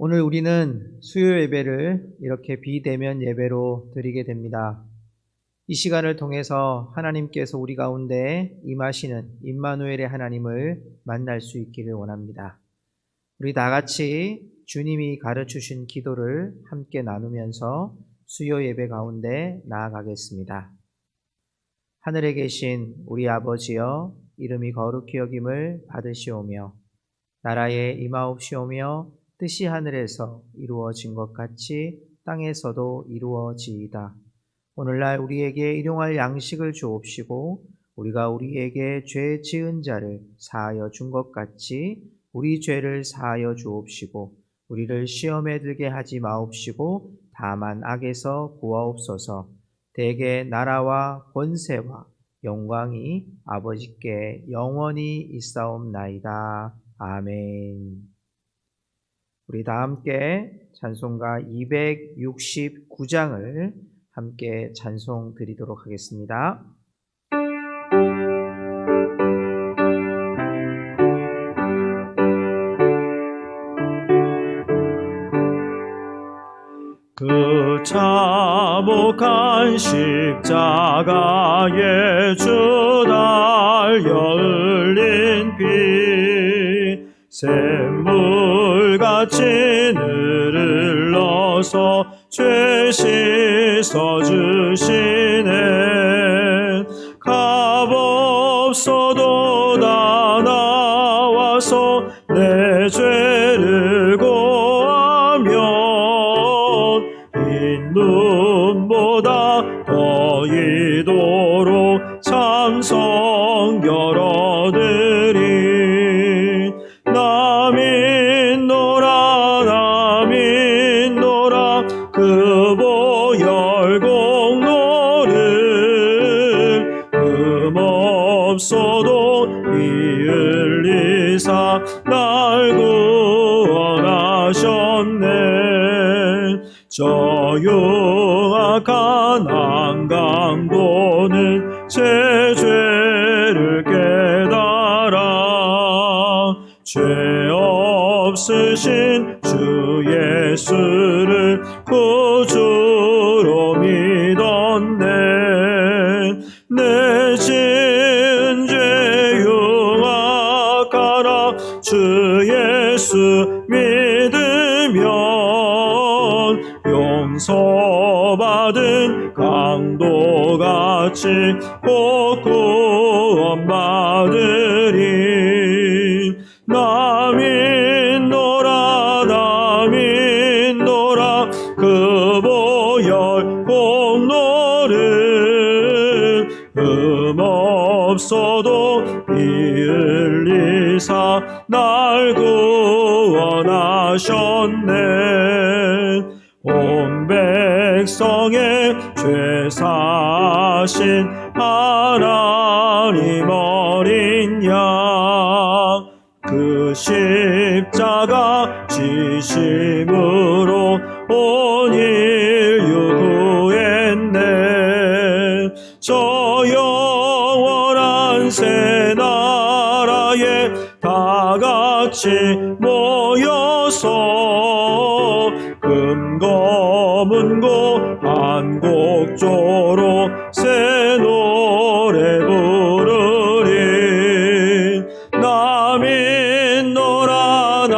오늘 우리는 수요 예배를 이렇게 비대면 예배로 드리게 됩니다. 이 시간을 통해서 하나님께서 우리 가운데 임하시는 임마누엘의 하나님을 만날 수 있기를 원합니다. 우리 다 같이 주님이 가르치신 기도를 함께 나누면서 수요 예배 가운데 나아가겠습니다. 하늘에 계신 우리 아버지여, 이름이 거룩히 여김을 받으시오며 나라에 임하옵시오며 뜻이 하늘에서 이루어진 것 같이 땅에서도 이루어지이다. 오늘날 우리에게 일용할 양식을 주옵시고 우리가 우리에게 죄 지은 자를 사하여 준 것 같이 우리 죄를 사하여 주옵시고 우리를 시험에 들게 하지 마옵시고 다만 악에서 구하옵소서. 대개 나라와 권세와 영광이 아버지께 영원히 있사옵나이다. 아멘. 우리 다 함께 찬송가 269장을 함께 찬송 드리도록 하겠습니다. 그 참혹한 십자가에 주 달려 흘린 피 샘물같이 늘 흘러서 죄 씻어주시네. 값없어도 다 나와서 내 죄를 고하면 흰 눈보다 더 이도록 참성 열어드리. 나 믿노라 그 보혈 공로를 흠없어도 피 흘리사 날 구원하셨네. 저 흉악한 한강도는 제 죄를 깨달아 죄 없으신 주 예수를 구주로 믿었네. 내 지은 죄 흉악하라 주 예수 믿으면 용서받은 강도같이 곧 구원받으리. 나 믿노라 그 보혈 공로를 흠없어도 피 흘리사 날 구원하셨네. 온 백성의 죄 사신 하나님 어린 양, 그 십자가 지심으로 온 인류 구했네. 저 영원한 새 나라에 다 같이 모여서 금검은고 한곡조로 새 노래 부르리. 나 믿노라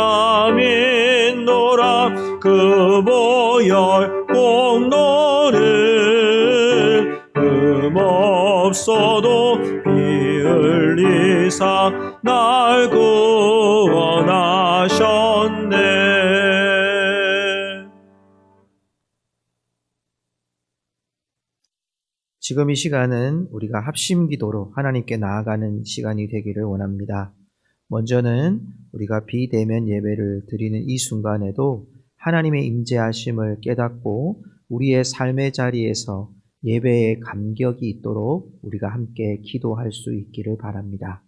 그 보혈 공로를 흠없어도 피 흘리사 날 구원하셨네. 지금 이 시간은 우리가 합심 기도로 하나님께 나아가는 시간이 되기를 원합니다. 먼저는 우리가 비대면 예배를 드리는 이 순간에도 하나님의 임재하심을 깨닫고 우리의 삶의 자리에서 예배의 감격이 있도록 우리가 함께 기도할 수 있기를 바랍니다.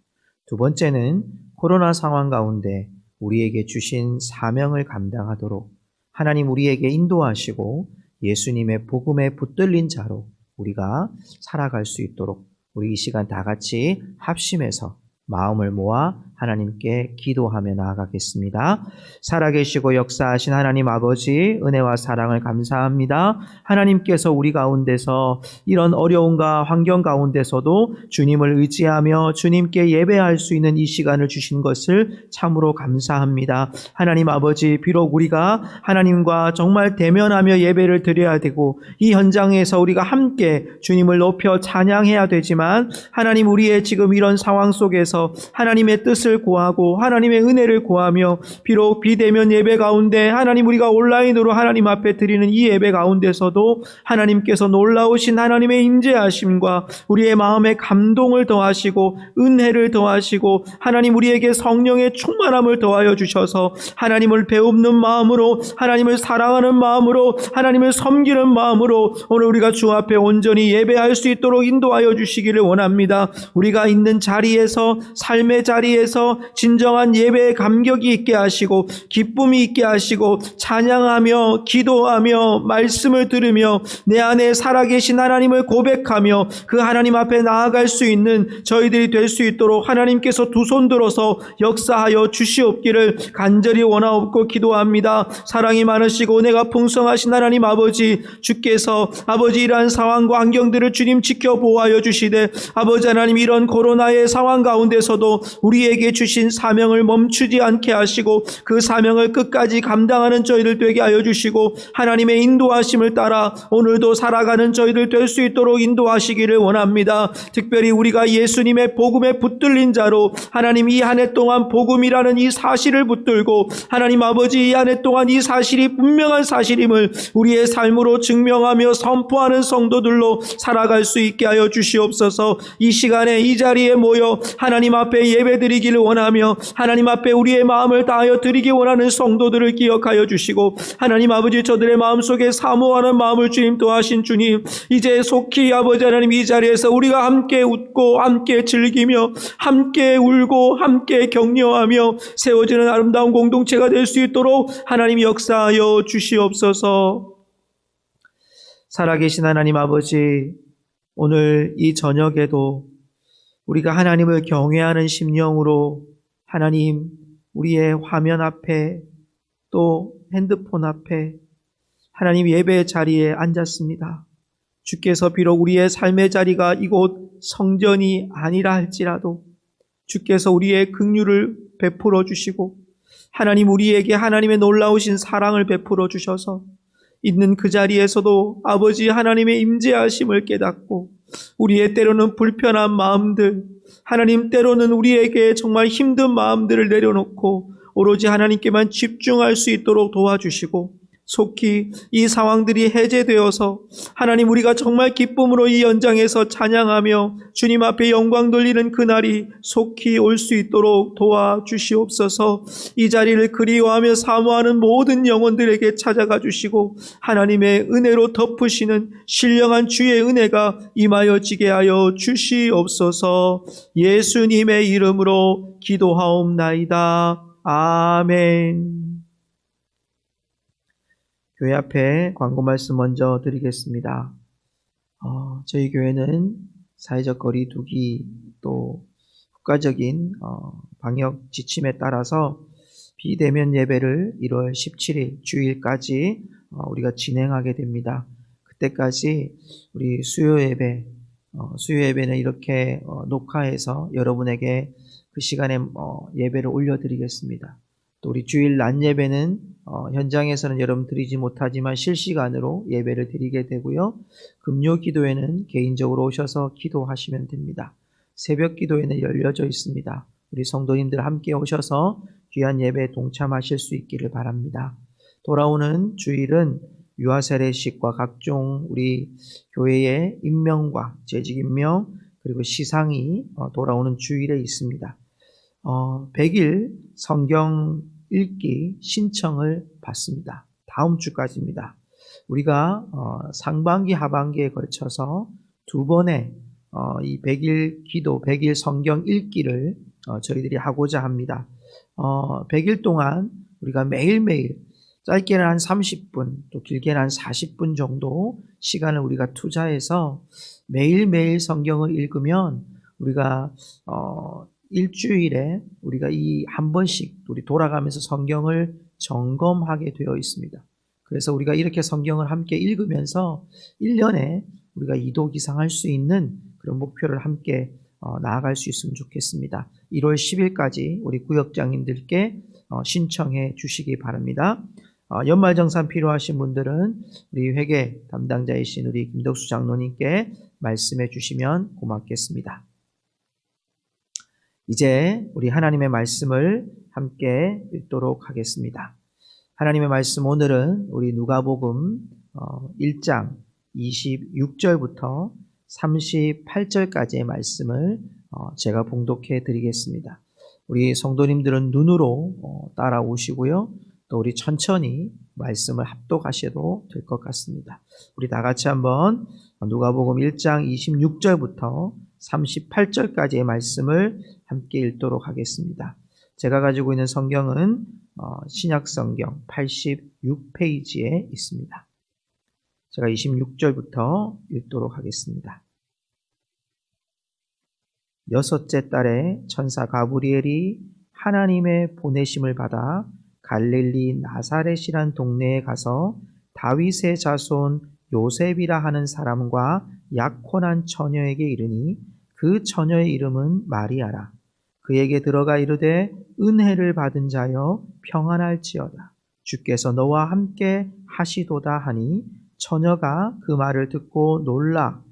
두 번째는 코로나 상황 가운데 우리에게 주신 사명을 감당하도록 하나님 우리에게 인도하시고 예수님의 복음에 붙들린 자로 우리가 살아갈 수 있도록 우리 이 시간 다 같이 합심해서 마음을 모아 하나님께 기도하며 나아가겠습니다. 살아계시고 역사하신 하나님 아버지, 은혜와 사랑을 감사합니다. 하나님께서 우리 가운데서 이런 어려움과 환경 가운데서도 주님을 의지하며 주님께 예배할 수 있는 이 시간을 주신 것을 참으로 감사합니다. 하나님 아버지, 비록 우리가 하나님과 정말 대면하며 예배를 드려야 되고 이 현장에서 우리가 함께 주님을 높여 찬양해야 되지만 하나님, 우리의 지금 이런 상황 속에서 하나님의 뜻을 구하고 하나님의 은혜를 구하며 비록 비대면 예배 가운데 하나님, 우리가 온라인으로 하나님 앞에 드리는 이 예배 가운데서도 하나님께서 놀라우신 하나님의 임재하심과 우리의 마음에 감동을 더하시고 은혜를 더하시고 하나님, 우리에게 성령의 충만함을 더하여 주셔서 하나님을 배우는 마음으로, 하나님을 사랑하는 마음으로, 하나님을 섬기는 마음으로 오늘 우리가 주 앞에 온전히 예배할 수 있도록 인도하여 주시기를 원합니다. 우리가 있는 자리에서, 삶의 자리에서 진정한 예배의 감격이 있게 하시고 기쁨이 있게 하시고 찬양하며 기도하며 말씀을 들으며 내 안에 살아계신 하나님을 고백하며 그 하나님 앞에 나아갈 수 있는 저희들이 될 수 있도록 하나님께서 두 손 들어서 역사하여 주시옵기를 간절히 원하옵고 기도합니다. 사랑이 많으시고 은혜가 풍성하신 하나님 아버지, 주께서 아버지 이러한 상황과 환경들을 주님 지켜 보호하여 주시되 아버지 하나님, 이런 코로나의 상황 가운데서도 우리에게 주신 사명을 멈추지 않게 하시고 그 사명을 끝까지 감당하는 저희들 되게 하여 주시고 하나님의 인도하심을 따라 오늘도 살아가는 저희들 될 수 있도록 인도하시기를 원합니다. 특별히 우리가 예수님의 복음에 붙들린 자로 하나님, 이 한 해 동안 복음이라는 이 사실을 붙들고 하나님 아버지, 이 한 해 동안 이 사실이 분명한 사실임을 우리의 삶으로 증명하며 선포하는 성도들로 살아갈 수 있게 하여 주시옵소서. 이 시간에 이 자리에 모여 하나님 앞에 예배드리기를 원하며 하나님 앞에 우리의 마음을 다하여 드리기 원하는 성도들을 기억하여 주시고 하나님 아버지, 저들의 마음속에 사모하는 마음을 주님 도하신 주님, 이제 속히 아버지 하나님, 이 자리에서 우리가 함께 웃고 함께 즐기며 함께 울고 함께 격려하며 세워지는 아름다운 공동체가 될 수 있도록 하나님 역사하여 주시옵소서. 살아계신 하나님 아버지, 오늘 이 저녁에도 우리가 하나님을 경외하는 심령으로 하나님, 우리의 화면 앞에 또 핸드폰 앞에 하나님 예배의 자리에 앉았습니다. 주께서 비록 우리의 삶의 자리가 이곳 성전이 아니라 할지라도 주께서 우리의 긍휼을 베풀어 주시고 하나님, 우리에게 하나님의 놀라우신 사랑을 베풀어 주셔서 있는 그 자리에서도 아버지 하나님의 임재하심을 깨닫고 우리의 때로는 불편한 마음들, 하나님 때로는 우리에게 정말 힘든 마음들을 내려놓고 오로지 하나님께만 집중할 수 있도록 도와주시고 속히 이 상황들이 해제되어서 하나님, 우리가 정말 기쁨으로 이 연장에서 찬양하며 주님 앞에 영광 돌리는 그날이 속히 올 수 있도록 도와주시옵소서. 이 자리를 그리워하며 사모하는 모든 영혼들에게 찾아가 주시고 하나님의 은혜로 덮으시는 신령한 주의 은혜가 임하여지게 하여 주시옵소서. 예수님의 이름으로 기도하옵나이다. 아멘. 교회 앞에 광고 말씀 먼저 드리겠습니다. 저희 교회는 사회적 거리 두기 또 국가적인 방역 지침에 따라서 비대면 예배를 1월 17일 주일까지 우리가 진행하게 됩니다. 그때까지 우리 수요 예배는 이렇게 녹화해서 여러분에게 그 시간에 예배를 올려드리겠습니다. 또 우리 주일 낮 예배는 현장에서는 여러분 드리지 못하지만 실시간으로 예배를 드리게 되고요. 금요 기도회는 개인적으로 오셔서 기도하시면 됩니다. 새벽 기도회는 열려져 있습니다. 우리 성도님들 함께 오셔서 귀한 예배에 동참하실 수 있기를 바랍니다. 돌아오는 주일은 유아세례식과 각종 우리 교회의 임명과 재직 임명 그리고 시상이 돌아오는 주일에 있습니다. 100일 성경 읽기 신청을 받습니다. 다음 주까지입니다. 우리가 상반기 하반기에 걸쳐서 두 번의 이 100일 기도, 100일 성경 읽기를 저희들이 하고자 합니다. 100일 동안 우리가 매일매일 짧게는 한 30분, 또 길게는 한 40분 정도 시간을 우리가 투자해서 매일매일 성경을 읽으면 우리가 일주일에 우리가 이 한 번씩 우리 돌아가면서 성경을 점검하게 되어 있습니다. 그래서 우리가 이렇게 성경을 함께 읽으면서 1년에 우리가 이도 기상할 수 있는 그런 목표를 함께 나아갈 수 있으면 좋겠습니다. 1월 10일까지 우리 구역장님들께 신청해 주시기 바랍니다. 연말정산 필요하신 분들은 우리 회계 담당자이신 우리 김덕수 장로님께 말씀해 주시면 고맙겠습니다. 이제 우리 하나님의 말씀을 함께 읽도록 하겠습니다. 하나님의 말씀 오늘은 우리 누가복음 1장 26절부터 38절까지의 말씀을 제가 봉독해 드리겠습니다. 우리 성도님들은 눈으로 따라오시고요. 또 우리 천천히 말씀을 합독하셔도 될 것 같습니다. 우리 다 같이 한번 누가복음 1장 26절부터 38절까지의 말씀을 함께 읽도록 하겠습니다. 제가 가지고 있는 성경은 신약성경 86페이지에 있습니다. 제가 26절부터 읽도록 하겠습니다. 여섯째 달에 천사 가브리엘이 하나님의 보내심을 받아 갈릴리 나사렛이란 동네에 가서 다윗의 자손 요셉이라 하는 사람과 약혼한 처녀에게 이르니 그 처녀의 이름은 마리아라. 그에게 들어가 이르되 은혜를 받은 자여 평안할지어다. 주께서 너와 함께 하시도다 하니 처녀가 그 말을 듣고 놀라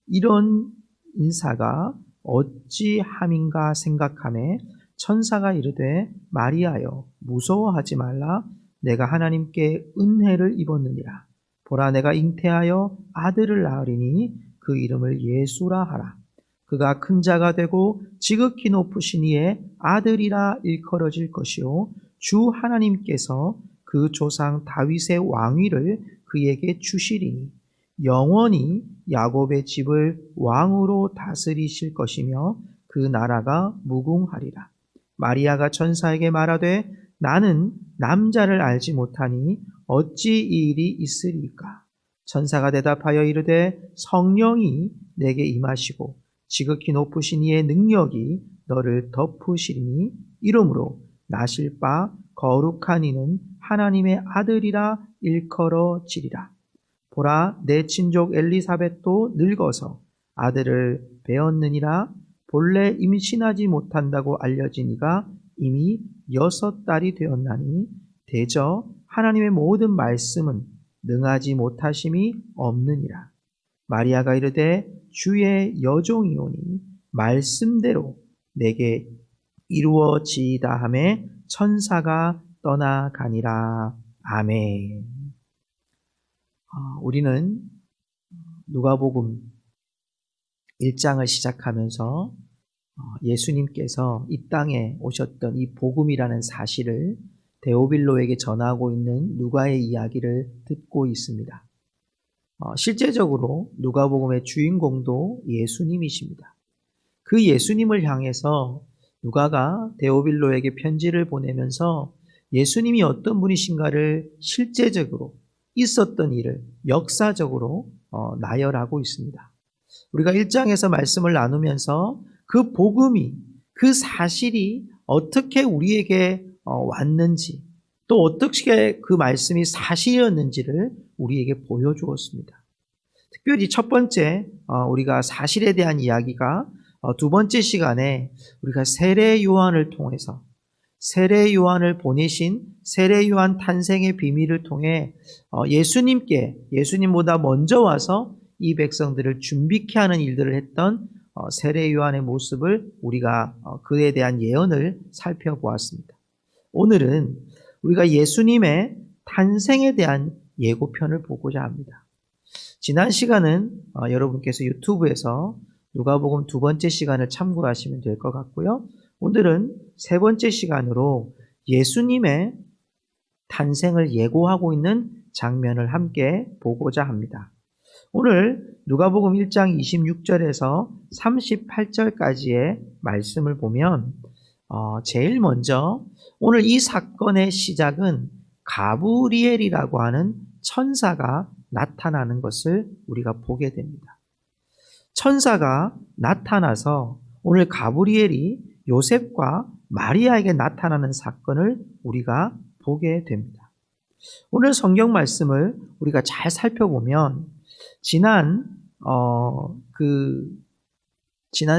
이런 인사가 어찌함인가 생각하매 천사가 이르되 마리아여 무서워하지 말라. 내가 하나님께 은혜를 입었느니라. 보라 내가 잉태하여 아들을 낳으리니 그 이름을 예수라 하라. 그가 큰 자가 되고 지극히 높으신 이의 아들이라 일컬어질 것이요 주 하나님께서 그 조상 다윗의 왕위를 그에게 주시리니 영원히 야곱의 집을 왕으로 다스리실 것이며 그 나라가 무궁하리라. 마리아가 천사에게 말하되 나는 남자를 알지 못하니 어찌 이 일이 있으리까? 천사가 대답하여 이르되 성령이 내게 임하시고 지극히 높으신 이의 능력이 너를 덮으시리니 이러므로 나실 바 거룩한 이는 하나님의 아들이라 일컬어지리라. 보라 내 친족 엘리사벳도 늙어서 아들을 배었느니라. 본래 임신하지 못한다고 알려진 이가 이미 6달이 되었나니 대저 하나님의 모든 말씀은 능하지 못하심이 없느니라. 마리아가 이르되 주의 여종이오니 말씀대로 내게 이루어지이다 하매 천사가 떠나가니라. 아멘. 우리는 누가복음 1장을 시작하면서 예수님께서 이 땅에 오셨던 이 복음이라는 사실을 데오빌로에게 전하고 있는 누가의 이야기를 듣고 있습니다. 실제적으로 누가복음의 주인공도 예수님이십니다. 그 예수님을 향해서 누가가 데오빌로에게 편지를 보내면서 예수님이 어떤 분이신가를 실제적으로 있었던 일을 역사적으로 나열하고 있습니다. 우리가 1장에서 말씀을 나누면서 그 복음이, 그 사실이 어떻게 우리에게 왔는지, 또 어떻게 그 말씀이 사실이었는지를 우리에게 보여주었습니다. 특별히 첫 번째 우리가 사실에 대한 이야기가 두 번째 시간에 우리가 세례 요한을 통해서 세례 요한을 보내신 세례 요한 탄생의 비밀을 통해 예수님보다 먼저 와서 이 백성들을 준비케 하는 일들을 했던 세례 요한의 모습을 우리가 그에 대한 예언을 살펴보았습니다. 오늘은 우리가 예수님의 탄생에 대한 예고편을 보고자 합니다. 지난 시간은 여러분께서 유튜브에서 누가복음 두 번째 시간을 참고하시면 될 것 같고요. 오늘은 세 번째 시간으로 예수님의 탄생을 예고하고 있는 장면을 함께 보고자 합니다. 오늘 누가복음 1장 26절에서 38절까지의 말씀을 보면 제일 먼저 오늘 이 사건의 시작은 가브리엘이라고 하는 천사가 나타나는 것을 우리가 보게 됩니다. 천사가 나타나서 오늘 가브리엘이 요셉과 마리아에게 나타나는 사건을 우리가 보게 됩니다. 오늘 성경 말씀을 우리가 잘 살펴보면 지난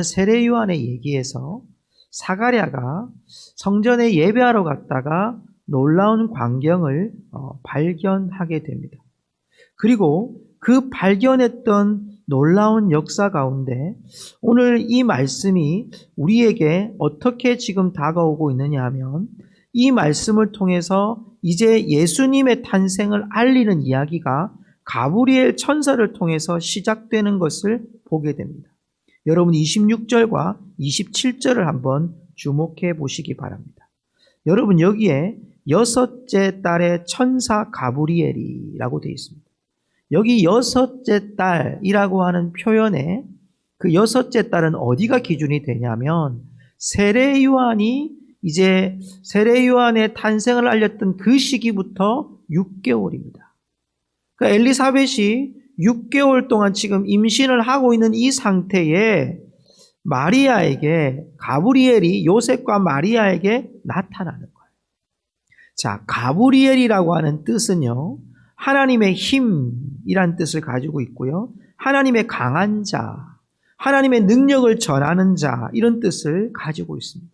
세례 요한의 얘기에서 사가랴가 성전에 예배하러 갔다가 놀라운 광경을 발견하게 됩니다. 그리고 그 발견했던 놀라운 역사 가운데 오늘 이 말씀이 우리에게 어떻게 지금 다가오고 있느냐 하면 이 말씀을 통해서 이제 예수님의 탄생을 알리는 이야기가 가브리엘 천사를 통해서 시작되는 것을 보게 됩니다. 여러분 26절과 27절을 한번 주목해 보시기 바랍니다. 여러분 여기에 여섯째 딸의 천사 가브리엘이라고 되어 있습니다. 여기 여섯째 딸이라고 하는 표현에 그 여섯째 딸은 어디가 기준이 되냐면 세례 요한이 이제 세례 요한의 탄생을 알렸던 그 시기부터 6개월입니다. 그러니까 엘리사벳이 6개월 동안 지금 임신을 하고 있는 이 상태에 마리아에게 가브리엘이 요셉과 마리아에게 나타나는 거예요. 자, 가브리엘이라고 하는 뜻은요, 하나님의 힘이란 뜻을 가지고 있고요. 하나님의 강한 자, 하나님의 능력을 전하는 자, 이런 뜻을 가지고 있습니다.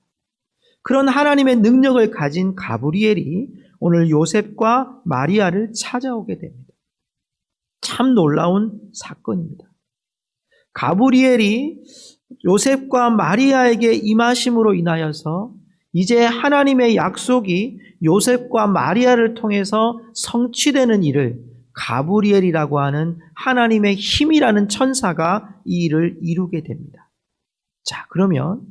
그런 하나님의 능력을 가진 가브리엘이 오늘 요셉과 마리아를 찾아오게 됩니다. 참 놀라운 사건입니다. 가브리엘이 요셉과 마리아에게 임하심으로 인하여서 이제 하나님의 약속이 요셉과 마리아를 통해서 성취되는 일을 가브리엘이라고 하는 하나님의 힘이라는 천사가 이 일을 이루게 됩니다. 자, 그러면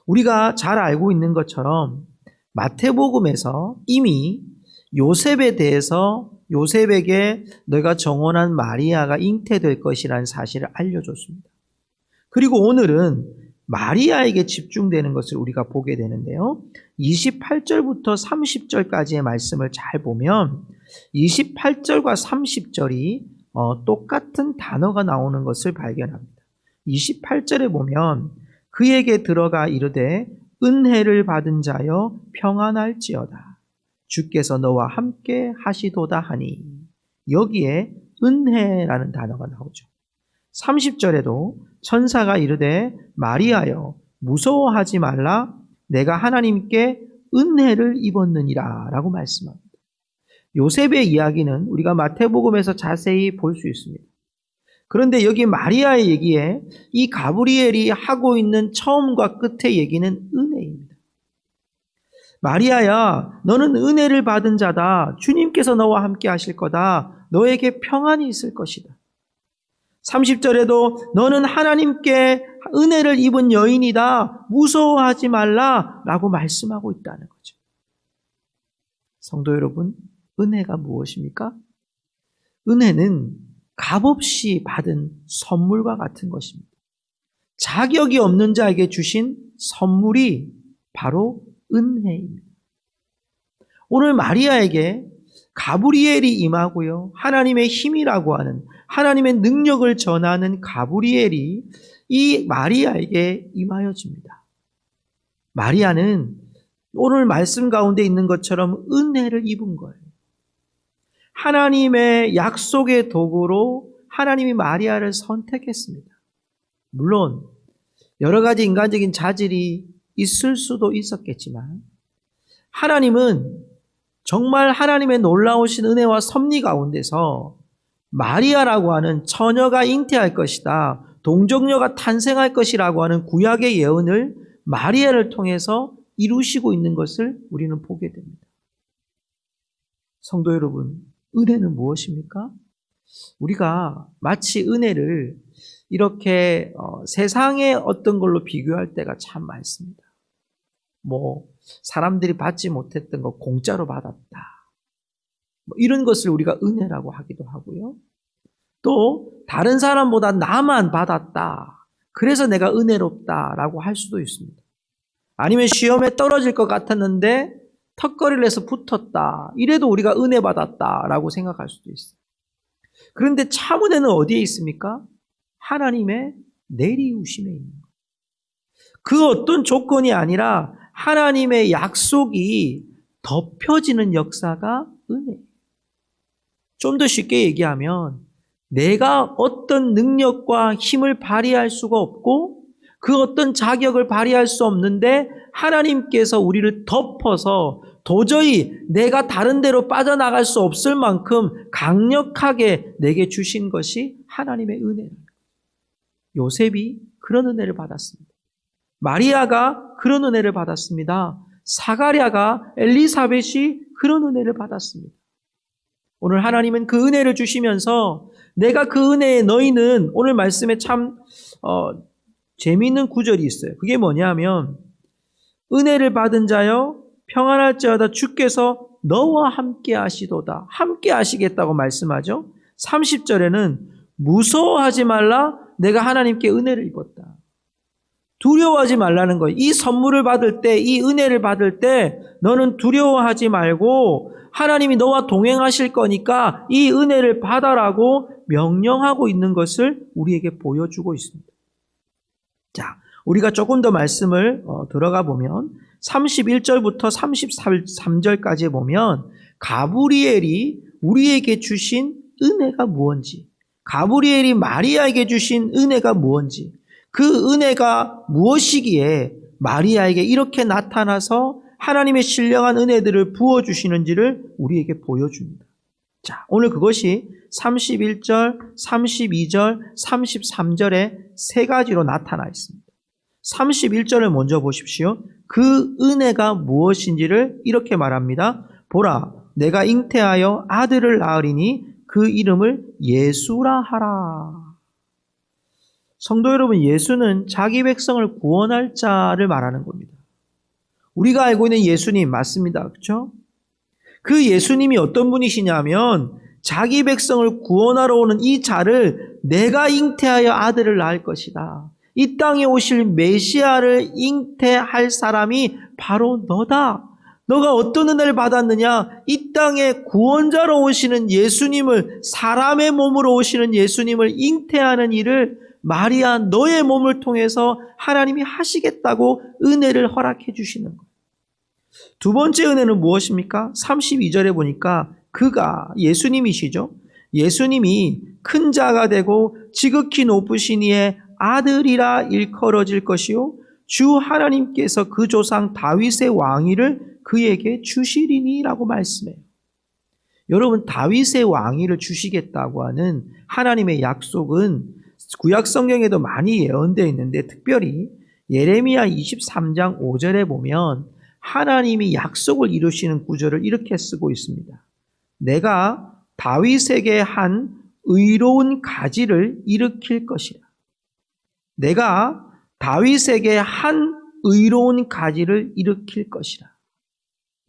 우리가 잘 알고 있는 것처럼 마태복음에서 이미 요셉에 대해서 요셉에게 너가 정혼한 마리아가 잉태될 것이라는 사실을 알려줬습니다. 그리고 오늘은 마리아에게 집중되는 것을 우리가 보게 되는데요. 28절부터 30절까지의 말씀을 잘 보면 28절과 30절이 똑같은 단어가 나오는 것을 발견합니다. 28절에 보면 그에게 들어가 이르되 은혜를 받은 자여 평안할지어다. 주께서 너와 함께 하시도다 하니, 여기에 은혜라는 단어가 나오죠. 30절에도 천사가 이르되 마리아여 무서워하지 말라, 내가 하나님께 은혜를 입었느니라 라고 말씀합니다. 요셉의 이야기는 우리가 마태복음에서 자세히 볼 수 있습니다. 그런데 여기 마리아의 얘기에 이 가브리엘이 하고 있는 처음과 끝의 얘기는 은혜입니다. 마리아야, 너는 은혜를 받은 자다. 주님께서 너와 함께 하실 거다. 너에게 평안이 있을 것이다. 30절에도 너는 하나님께 은혜를 입은 여인이다. 무서워하지 말라 라고 말씀하고 있다는 거죠. 성도 여러분, 은혜가 무엇입니까? 은혜는 값없이 받은 선물과 같은 것입니다. 자격이 없는 자에게 주신 선물이 바로 은혜입니다. 오늘 마리아에게 가브리엘이 임하고요, 하나님의 힘이라고 하는 하나님의 능력을 전하는 가브리엘이 이 마리아에게 임하여집니다. 마리아는 오늘 말씀 가운데 있는 것처럼 은혜를 입은 거예요. 하나님의 약속의 도구로 하나님이 마리아를 선택했습니다. 물론 여러 가지 인간적인 자질이 있을 수도 있었겠지만 하나님은 정말 하나님의 놀라우신 은혜와 섭리 가운데서 마리아라고 하는 처녀가 잉태할 것이다, 동정녀가 탄생할 것이라고 하는 구약의 예언을 마리아를 통해서 이루시고 있는 것을 우리는 보게 됩니다. 성도 여러분, 은혜는 무엇입니까? 우리가 마치 은혜를 이렇게 세상의 어떤 걸로 비교할 때가 참 많습니다. 사람들이 받지 못했던 거 공짜로 받았다, 이런 것을 우리가 은혜라고 하기도 하고요. 또 다른 사람보다 나만 받았다, 그래서 내가 은혜롭다라고 할 수도 있습니다. 아니면 시험에 떨어질 것 같았는데 턱걸이를 해서 붙었다, 이래도 우리가 은혜 받았다라고 생각할 수도 있어요. 그런데 참 은혜는 어디에 있습니까? 하나님의 내리우심에 있는 거예요. 그 어떤 조건이 아니라 하나님의 약속이 덮여지는 역사가 은혜예요. 좀 더 쉽게 얘기하면 내가 어떤 능력과 힘을 발휘할 수가 없고 그 어떤 자격을 발휘할 수 없는데 하나님께서 우리를 덮어서 도저히 내가 다른 데로 빠져나갈 수 없을 만큼 강력하게 내게 주신 것이 하나님의 은혜입니다. 요셉이 그런 은혜를 받았습니다. 마리아가 그런 은혜를 받았습니다. 사가랴가, 엘리사벳이 그런 은혜를 받았습니다. 오늘 하나님은 그 은혜를 주시면서 내가 그 은혜에 너희는, 오늘 말씀에 참 재미있는 구절이 있어요. 그게 뭐냐면 은혜를 받은 자여 평안할지어다 주께서 너와 함께 하시도다. 함께 하시겠다고 말씀하죠. 30절에는 무서워하지 말라, 내가 하나님께 은혜를 입었다. 두려워하지 말라는 거예요. 이 선물을 받을 때, 이 은혜를 받을 때 너는 두려워하지 말고 하나님이 너와 동행하실 거니까 이 은혜를 받아라고 명령하고 있는 것을 우리에게 보여주고 있습니다. 자, 우리가 조금 더 말씀을 들어가 보면 31절부터 33절까지 보면 가브리엘이 우리에게 주신 은혜가 무엇인지, 가브리엘이 마리아에게 주신 은혜가 무엇인지, 그 은혜가 무엇이기에 마리아에게 이렇게 나타나서 하나님의 신령한 은혜들을 부어주시는지를 우리에게 보여줍니다. 자, 오늘 그것이 31절, 32절, 33절에 세 가지로 나타나 있습니다. 31절을 먼저 보십시오. 그 은혜가 무엇인지를 이렇게 말합니다. 보라, 내가 잉태하여 아들을 낳으리니 그 이름을 예수라 하라. 성도 여러분, 예수는 자기 백성을 구원할 자를 말하는 겁니다. 우리가 알고 있는 예수님 맞습니다. 그렇죠? 그 예수님이 어떤 분이시냐면 자기 백성을 구원하러 오는 이 자를 내가 잉태하여 아들을 낳을 것이다. 이 땅에 오실 메시아를 잉태할 사람이 바로 너다. 너가 어떤 은혜를 받았느냐? 이 땅에 구원자로 오시는 예수님을, 사람의 몸으로 오시는 예수님을 잉태하는 일을 마리아 너의 몸을 통해서 하나님이 하시겠다고 은혜를 허락해 주시는 거예요. 두 번째 은혜는 무엇입니까? 32절에 보니까 그가, 예수님이시죠. 예수님이 큰 자가 되고 지극히 높으신 이의 아들이라 일컬어질 것이요 주 하나님께서 그 조상 다윗의 왕위를 그에게 주시리니 라고 말씀해요. 여러분, 다윗의 왕위를 주시겠다고 하는 하나님의 약속은 구약 성경에도 많이 예언되어 있는데 특별히 예레미야 23장 5절에 보면 하나님이 약속을 이루시는 구절을 이렇게 쓰고 있습니다. 내가 다윗에게 한 의로운 가지를 일으킬 것이라. 내가 다윗에게 한 의로운 가지를 일으킬 것이라.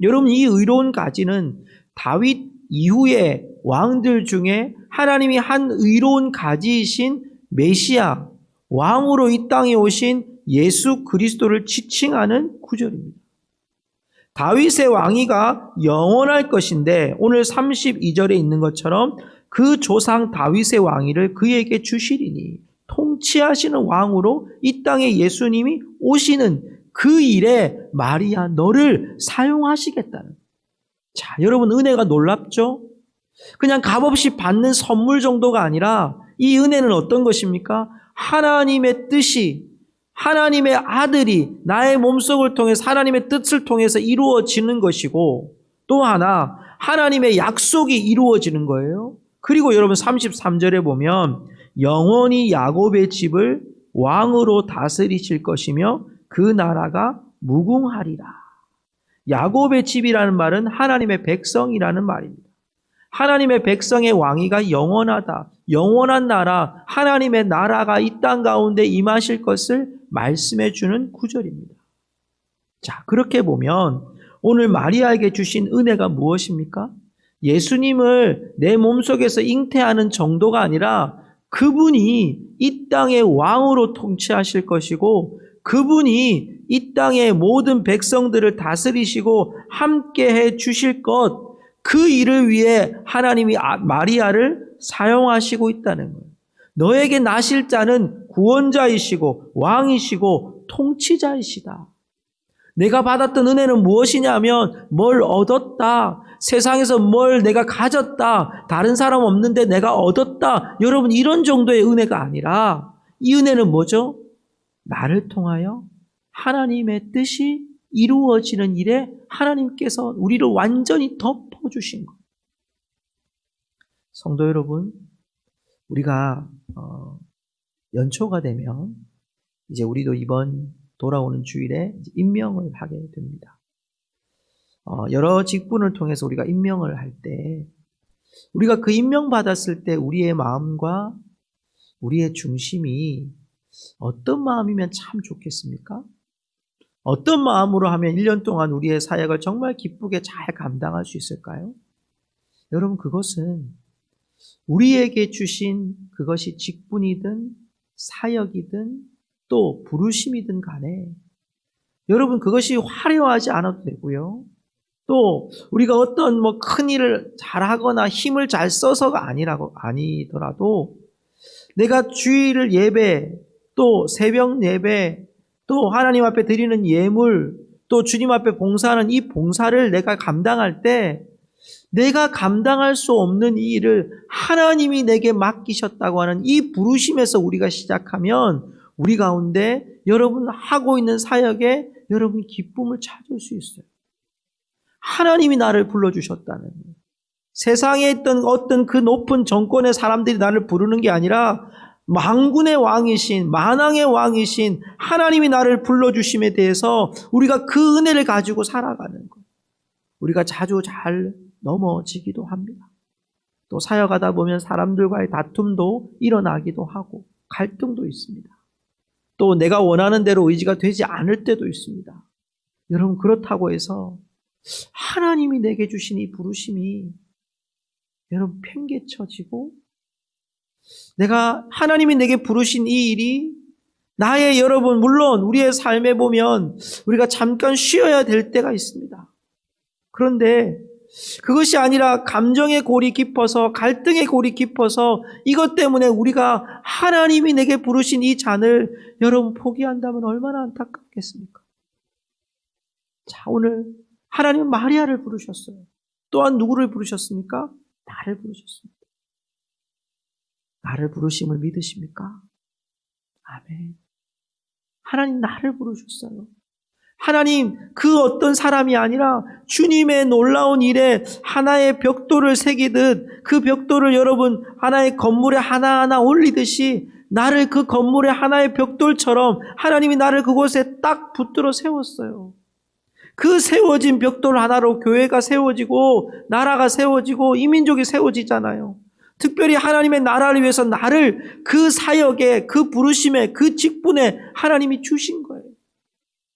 여러분, 이 의로운 가지는 다윗 이후의 왕들 중에 하나님이 한 의로운 가지이신 메시아, 왕으로 이 땅에 오신 예수 그리스도를 지칭하는 구절입니다. 다윗의 왕위가 영원할 것인데 오늘 32절에 있는 것처럼 그 조상 다윗의 왕위를 그에게 주시리니, 통치하시는 왕으로 이 땅에 예수님이 오시는 그 일에 마리아 너를 사용하시겠다는. 자, 여러분, 은혜가 놀랍죠? 그냥 값없이 받는 선물 정도가 아니라 이 은혜는 어떤 것입니까? 하나님의 뜻이, 하나님의 아들이 나의 몸속을 통해서 하나님의 뜻을 통해서 이루어지는 것이고, 또 하나 하나님의 약속이 이루어지는 거예요. 그리고 여러분 33절에 보면 영원히 야곱의 집을 왕으로 다스리실 것이며 그 나라가 무궁하리라. 야곱의 집이라는 말은 하나님의 백성이라는 말입니다. 하나님의 백성의 왕위가 영원하다. 영원한 나라, 하나님의 나라가 이 땅 가운데 임하실 것을 말씀해 주는 구절입니다. 자, 그렇게 보면 오늘 마리아에게 주신 은혜가 무엇입니까? 예수님을 내 몸속에서 잉태하는 정도가 아니라 그분이 이 땅의 왕으로 통치하실 것이고 그분이 이 땅의 모든 백성들을 다스리시고 함께해 주실 것, 그 일을 위해 하나님이 마리아를 사용하시고 있다는 거예요. 너에게 나실 자는 구원자이시고 왕이시고 통치자이시다. 내가 받았던 은혜는 무엇이냐면 뭘 얻었다. 세상에서 뭘 내가 가졌다. 다른 사람 없는데 내가 얻었다. 여러분 이런 정도의 은혜가 아니라 이 은혜는 뭐죠? 나를 통하여 하나님의 뜻이 이루어지는 일에 하나님께서 우리를 완전히 덮어주신 것. 성도 여러분, 우리가 연초가 되면 이제 우리도 이번 돌아오는 주일에 임명을 하게 됩니다. 여러 직분을 통해서 우리가 임명을 할 때 우리가 그 임명 받았을 때 우리의 마음과 우리의 중심이 어떤 마음이면 참 좋겠습니까? 어떤 마음으로 하면 1년 동안 우리의 사역을 정말 기쁘게 잘 감당할 수 있을까요? 여러분 그것은 우리에게 주신 그것이 직분이든 사역이든 또 부르심이든 간에 여러분 그것이 화려하지 않아도 되고요. 또 우리가 어떤 큰 일을 잘하거나 힘을 잘 써서가 아니더라도 내가 주일 예배 또 새벽 예배 또 하나님 앞에 드리는 예물 또 주님 앞에 봉사하는 이 봉사를 내가 감당할 때 내가 감당할 수 없는 이 일을 하나님이 내게 맡기셨다고 하는 이 부르심에서 우리가 시작하면 우리 가운데 여러분 하고 있는 사역에 여러분 기쁨을 찾을 수 있어요. 하나님이 나를 불러주셨다는 세상에 있던 어떤 그 높은 정권의 사람들이 나를 부르는 게 아니라 만군의 왕이신 만왕의 왕이신 하나님이 나를 불러주심에 대해서 우리가 그 은혜를 가지고 살아가는 것. 우리가 자주 잘 넘어지기도 합니다. 또 사역하다 보면 사람들과의 다툼도 일어나기도 하고 갈등도 있습니다. 또 내가 원하는 대로 의지가 되지 않을 때도 있습니다. 여러분 그렇다고 해서 하나님이 내게 주신 이 부르심이 여러분 팽개쳐지고 내가 하나님이 내게 부르신 이 일이 나의 여러분 물론 우리의 삶에 보면 우리가 잠깐 쉬어야 될 때가 있습니다. 그런데 그것이 아니라 감정의 골이 깊어서 갈등의 골이 깊어서 이것 때문에 우리가 하나님이 내게 부르신 이 잔을 여러분 포기한다면 얼마나 안타깝겠습니까? 자, 오늘 하나님은 마리아를 부르셨어요. 또한 누구를 부르셨습니까? 나를 부르셨습니다. 나를 부르심을 믿으십니까? 아멘. 하나님 나를 부르셨어요. 하나님 그 어떤 사람이 아니라 주님의 놀라운 일에 하나의 벽돌을 새기듯 그 벽돌을 여러분 하나의 건물에 하나하나 올리듯이 나를 그 건물의 하나의 벽돌처럼 하나님이 나를 그곳에 딱 붙들어 세웠어요. 그 세워진 벽돌 하나로 교회가 세워지고 나라가 세워지고 이민족이 세워지잖아요. 특별히 하나님의 나라를 위해서 나를 그 사역에 그 부르심에 그 직분에 하나님이 주신 거예요.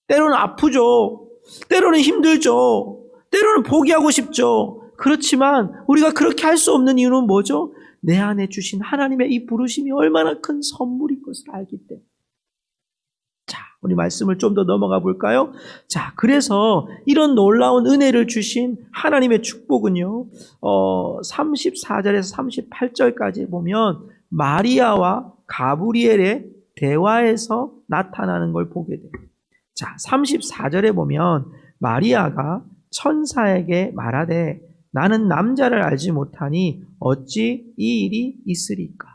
때로는 아프죠. 때로는 힘들죠. 때로는 포기하고 싶죠. 그렇지만 우리가 그렇게 할 수 없는 이유는 뭐죠? 내 안에 주신 하나님의 이 부르심이 얼마나 큰 선물인 것을 알기 때문에. 자, 우리 말씀을 좀 더 넘어가 볼까요? 자, 그래서 이런 놀라운 은혜를 주신 하나님의 축복은요. 34절에서 38절까지 보면 마리아와 가브리엘의 대화에서 나타나는 걸 보게 돼요. 자, 34절에 보면 마리아가 천사에게 말하되 나는 남자를 알지 못하니 어찌 이 일이 있으리까?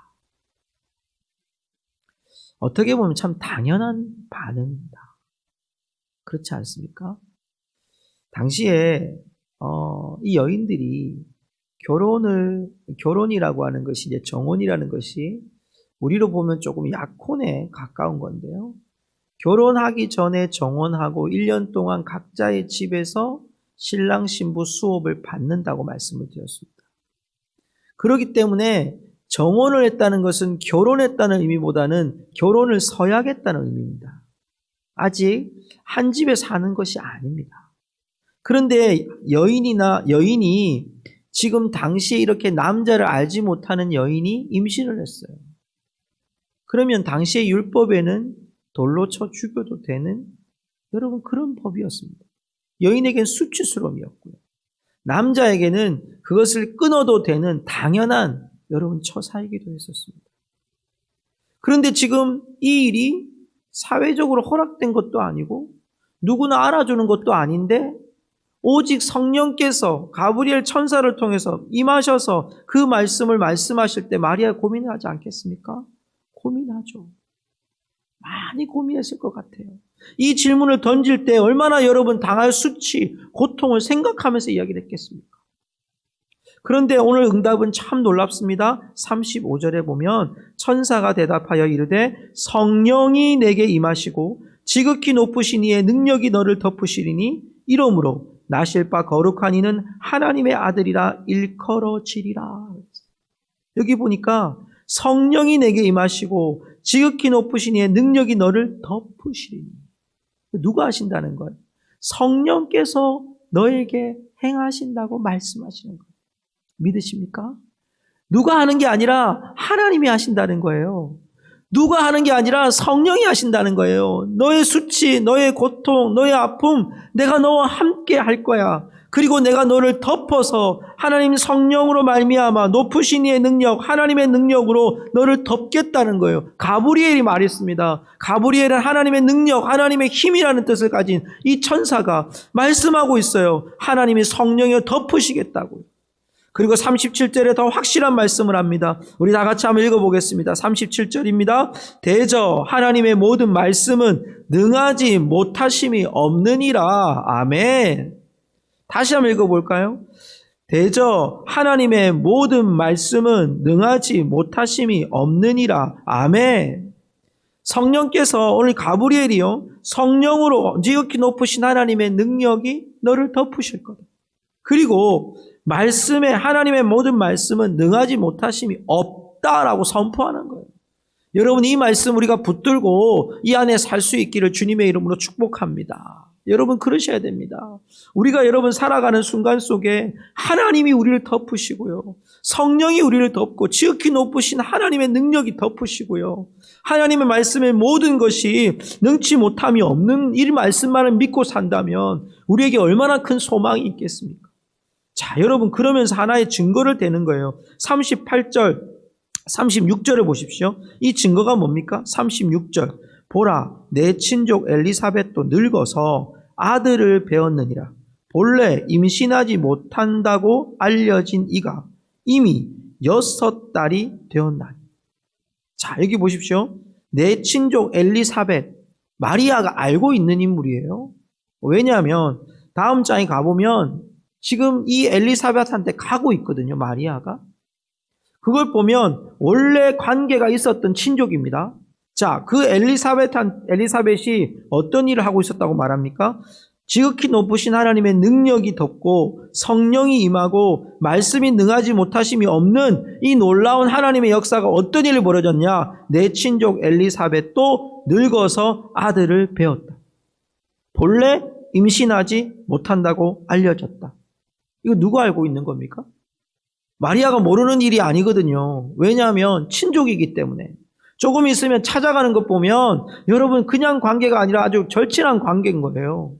어떻게 보면 참 당연한 반응입니다. 그렇지 않습니까? 당시에 이 여인들이 결혼이라고 하는 것이 이제 정혼이라는 것이 우리로 보면 조금 약혼에 가까운 건데요. 결혼하기 전에 정혼하고 1년 동안 각자의 집에서 신랑 신부 수업을 받는다고 말씀을 드렸습니다. 그렇기 때문에 정혼을 했다는 것은 결혼했다는 의미보다는 결혼을 서야겠다는 의미입니다. 아직 한 집에 사는 것이 아닙니다. 그런데 여인이 지금 당시에 이렇게 남자를 알지 못하는 여인이 임신을 했어요. 그러면 당시의 율법에는 돌로 쳐 죽여도 되는 여러분 그런 법이었습니다. 여인에겐 수치스러움이었고요. 남자에게는 그것을 끊어도 되는 당연한 여러분 처사이기도 했었습니다. 그런데 지금 이 일이 사회적으로 허락된 것도 아니고 누구나 알아주는 것도 아닌데 오직 성령께서 가브리엘 천사를 통해서 임하셔서 그 말씀을 말씀하실 때 마리아 고민하지 않겠습니까? 고민하죠. 많이 고민했을 것 같아요. 이 질문을 던질 때 얼마나 여러분 당할 수치, 고통을 생각하면서 이야기를 했겠습니까? 그런데 오늘 응답은 참 놀랍습니다. 35절에 보면 천사가 대답하여 이르되 성령이 내게 임하시고 지극히 높으신 이의 능력이 너를 덮으시리니 이러므로 나실 바 거룩한 이는 하나님의 아들이라 일컬어지리라. 여기 보니까 성령이 내게 임하시고 지극히 높으신 이의 능력이 너를 덮으시리니. 누가 하신다는 거예요? 성령께서 너에게 행하신다고 말씀하시는 거예요. 믿으십니까? 누가 하는 게 아니라 하나님이 하신다는 거예요. 누가 하는 게 아니라 성령이 하신다는 거예요. 너의 수치, 너의 고통, 너의 아픔, 내가 너와 함께 할 거야. 그리고 내가 너를 덮어서 하나님 성령으로 말미암아 높으신 이의 능력, 하나님의 능력으로 너를 덮겠다는 거예요. 가브리엘이 말했습니다. 가브리엘은 하나님의 능력, 하나님의 힘이라는 뜻을 가진 이 천사가 말씀하고 있어요. 하나님이 성령에 덮으시겠다고요. 그리고 37절에 더 확실한 말씀을 합니다. 우리 다 같이 한번 읽어보겠습니다. 37절입니다. 대저 하나님의 모든 말씀은 능하지 못하심이 없느니라. 아멘. 다시 한번 읽어볼까요? 대저 하나님의 모든 말씀은 능하지 못하심이 없느니라. 아멘. 성령께서 오늘 가브리엘이요, 성령으로 지극히 높으신 하나님의 능력이 너를 덮으실 거다. 그리고 말씀에 하나님의 모든 말씀은 능하지 못하심이 없다라고 선포하는 거예요. 여러분, 이 말씀 우리가 붙들고 이 안에 살 수 있기를 주님의 이름으로 축복합니다. 여러분, 그러셔야 됩니다. 우리가 여러분 살아가는 순간 속에 하나님이 우리를 덮으시고요, 성령이 우리를 덮고 지극히 높으신 하나님의 능력이 덮으시고요, 하나님의 말씀의 모든 것이 능치 못함이 없는 이 말씀만을 믿고 산다면 우리에게 얼마나 큰 소망이 있겠습니까? 자, 여러분, 그러면서 하나의 증거를 대는 거예요. 38절, 36절을 보십시오. 이 증거가 뭡니까? 36절. 보라, 내 친족 엘리사벳도 늙어서 아들을 배었느니라. 본래 임신하지 못한다고 알려진 이가 이미 6달이 되었나니. 자, 여기 보십시오. 내 친족 엘리사벳, 마리아가 알고 있는 인물이에요. 왜냐하면 다음 장에 가보면 지금 이 엘리사벳한테 가고 있거든요, 마리아가. 그걸 보면 원래 관계가 있었던 친족입니다. 자, 그 엘리사벳이 어떤 일을 하고 있었다고 말합니까? 지극히 높으신 하나님의 능력이 덮고 성령이 임하고 말씀이 능하지 못하심이 없는 이 놀라운 하나님의 역사가 어떤 일이 벌어졌냐? 내 친족 엘리사벳도 늙어서 아들을 배었다. 본래 임신하지 못한다고 알려졌다. 이거 누가 알고 있는 겁니까? 마리아가 모르는 일이 아니거든요. 왜냐하면 친족이기 때문에. 조금 있으면 찾아가는 것 보면 여러분 그냥 관계가 아니라 아주 절친한 관계인 거예요.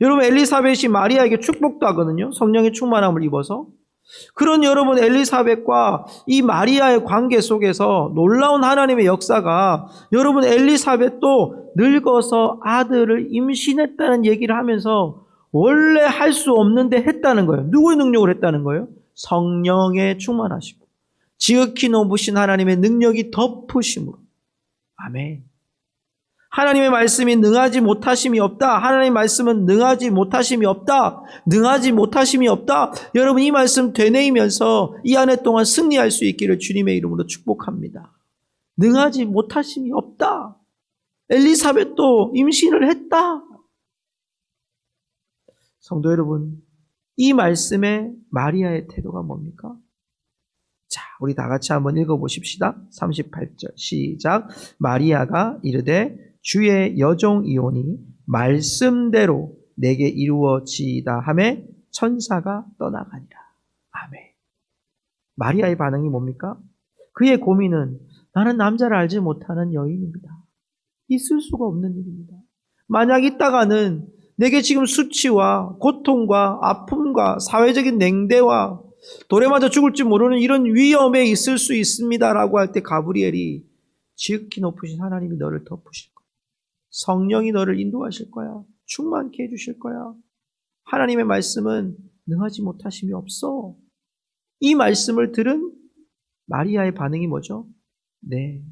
여러분, 엘리사벳이 마리아에게 축복도 하거든요. 성령의 충만함을 입어서. 그런 여러분 엘리사벳과 이 마리아의 관계 속에서 놀라운 하나님의 역사가, 여러분 엘리사벳도 늙어서 아들을 임신했다는 얘기를 하면서 원래 할 수 없는데 했다는 거예요. 누구의 능력을 했다는 거예요? 성령에 충만하시고 지극히 높으신 하나님의 능력이 덮으심으로. 아멘. 하나님의 말씀이 능하지 못하심이 없다. 하나님의 말씀은 능하지 못하심이 없다. 능하지 못하심이 없다. 여러분, 이 말씀 되뇌이면서 이 한 해 동안 승리할 수 있기를 주님의 이름으로 축복합니다. 능하지 못하심이 없다. 엘리사벳도 임신을 했다. 성도 여러분, 이 말씀에 마리아의 태도가 뭡니까? 자, 우리 다 같이 한번 읽어보십시다. 38절 시작. 마리아가 이르되 주의 여종이오니 말씀대로 내게 이루어지이다 하매 천사가 떠나가니라. 아멘. 마리아의 반응이 뭡니까? 그의 고민은 나는 남자를 알지 못하는 여인입니다. 있을 수가 없는 일입니다. 만약 있다가는 내게 지금 수치와 고통과 아픔과 사회적인 냉대와 돌에 맞아 죽을지 모르는 이런 위험에 있을 수 있습니다라고 할 때 가브리엘이 지극히 높으신 하나님이 너를 덮으실 거야. 성령이 너를 인도하실 거야. 충만케 해주실 거야. 하나님의 말씀은 능하지 못하심이 없어. 이 말씀을 들은 마리아의 반응이 뭐죠? 네,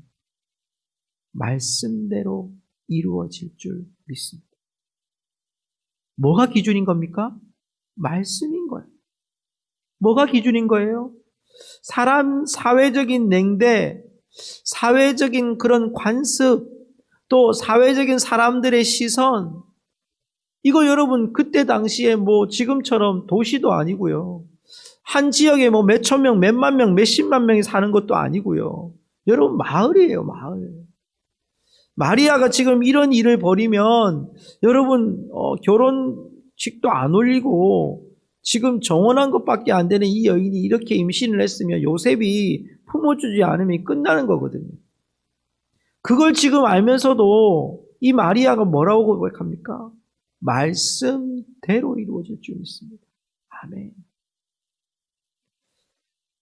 말씀대로 이루어질 줄 믿습니다. 뭐가 기준인 겁니까? 말씀인 거예요. 뭐가 기준인 거예요? 사회적인 냉대, 사회적인 그런 관습, 또 사회적인 사람들의 시선, 이거 여러분 그때 당시에 지금처럼 도시도 아니고요. 한 지역에 몇천 명, 몇만 명, 몇십만 명이 사는 것도 아니고요. 여러분 마을이에요, 마을. 마리아가 지금 이런 일을 벌이면 여러분 결혼식도 안 올리고 지금 정혼한 것밖에 안 되는 이 여인이 이렇게 임신을 했으면 요셉이 품어주지 않으면 끝나는 거거든요. 그걸 지금 알면서도 이 마리아가 뭐라고 고백합니까? 말씀대로 이루어질 줄 믿습니다. 아멘.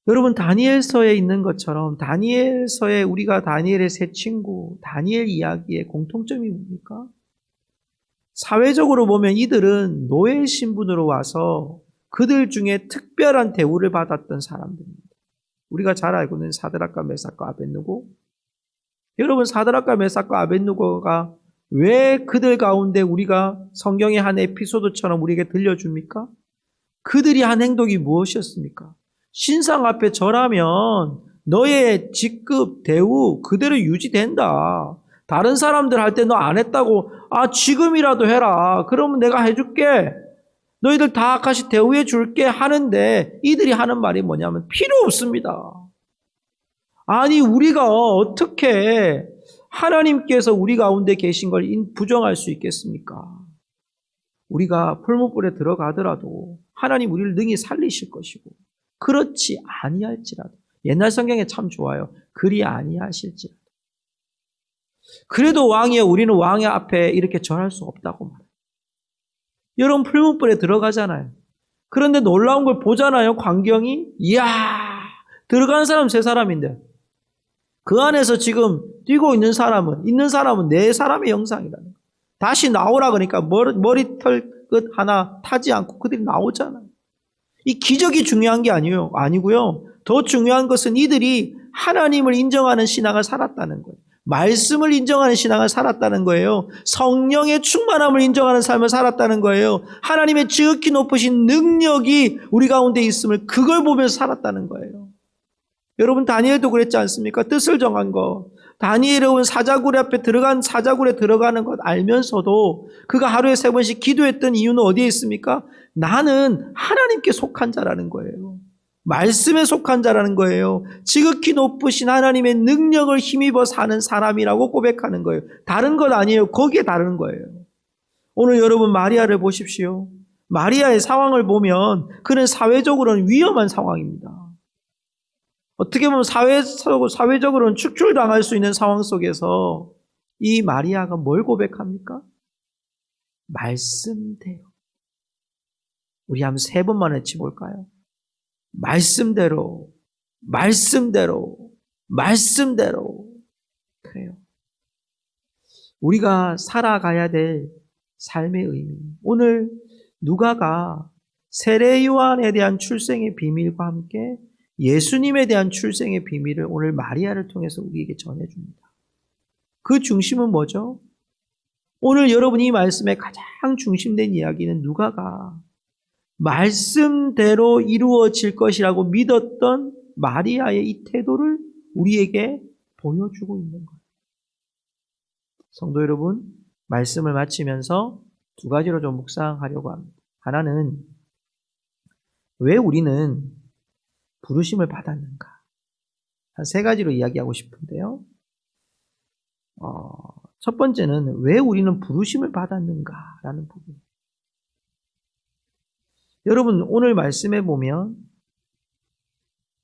여러분 다니엘서에 있는 것처럼 다니엘서에 우리가 다니엘의 세 친구, 다니엘 이야기의 공통점이 뭡니까? 사회적으로 보면 이들은 노예 신분으로 와서 그들 중에 특별한 대우를 받았던 사람들입니다. 우리가 잘 알고 있는 사드락과 메삭과 아벳느고. 여러분 사드락과 메삭과 아벳느고가 왜 그들 가운데 우리가 성경의 한 에피소드처럼 우리에게 들려줍니까? 그들이 한 행동이 무엇이었습니까? 신상 앞에 절하면 너의 직급, 대우 그대로 유지된다. 다른 사람들 할 때 너 안 했다고 지금이라도 해라. 그러면 내가 해줄게. 너희들 다 같이 대우해 줄게 하는데 이들이 하는 말이 뭐냐면 필요 없습니다. 아니 우리가 어떻게 하나님께서 우리 가운데 계신 걸 부정할 수 있겠습니까? 우리가 풀무불에 들어가더라도 하나님 우리를 능히 살리실 것이고 그렇지 아니할지라도 옛날 성경에 참 좋아요. 그리 아니하실지라도 그래도 왕이여 우리는 왕의 앞에 이렇게 절할 수 없다고 말해요. 여러분 풀무불에 들어가잖아요. 그런데 놀라운 걸 보잖아요. 광경이 이야 들어가는 사람 세 사람인데 그 안에서 지금 뛰고 있는 사람은 네 사람의 영상이라는 거예요. 다시 나오라 그러니까 머리털 끝 하나 타지 않고 그들이 나오잖아요. 이 기적이 중요한 게 아니고요. 더 중요한 것은 이들이 하나님을 인정하는 신앙을 살았다는 거예요. 말씀을 인정하는 신앙을 살았다는 거예요. 성령의 충만함을 인정하는 삶을 살았다는 거예요. 하나님의 지극히 높으신 능력이 우리 가운데 있음을 그걸 보면서 살았다는 거예요. 여러분 다니엘도 그랬지 않습니까? 뜻을 정한 거. 다니엘은 사자굴에 들어가는 것 알면서도 그가 하루에 3번씩 기도했던 이유는 어디에 있습니까? 나는 하나님께 속한 자라는 거예요. 말씀에 속한 자라는 거예요. 지극히 높으신 하나님의 능력을 힘입어 사는 사람이라고 고백하는 거예요. 다른 것 아니에요. 거기에 다른 거예요. 오늘 여러분 마리아를 보십시오. 마리아의 상황을 보면 그는 사회적으로는 위험한 상황입니다. 어떻게 보면 사회적으로는 축출당할 수 있는 상황 속에서 이 마리아가 뭘 고백합니까? 말씀대로. 우리 한번 3번만 외쳐볼까요? 말씀대로, 말씀대로, 말씀대로. 그래요. 우리가 살아가야 될 삶의 의미. 오늘 누가가 세례 요한에 대한 출생의 비밀과 함께 예수님에 대한 출생의 비밀을 오늘 마리아를 통해서 우리에게 전해줍니다. 그 중심은 뭐죠? 오늘 여러분 이 말씀의 가장 중심된 이야기는 누가가 말씀대로 이루어질 것이라고 믿었던 마리아의 이 태도를 우리에게 보여주고 있는 거예요. 성도 여러분, 말씀을 마치면서 2가지로 좀 묵상하려고 합니다. 하나는 왜 우리는 부르심을 받았는가? 한 3가지로 이야기하고 싶은데요. 첫 번째는 왜 우리는 부르심을 받았는가라는 부분. 여러분 오늘 말씀에 보면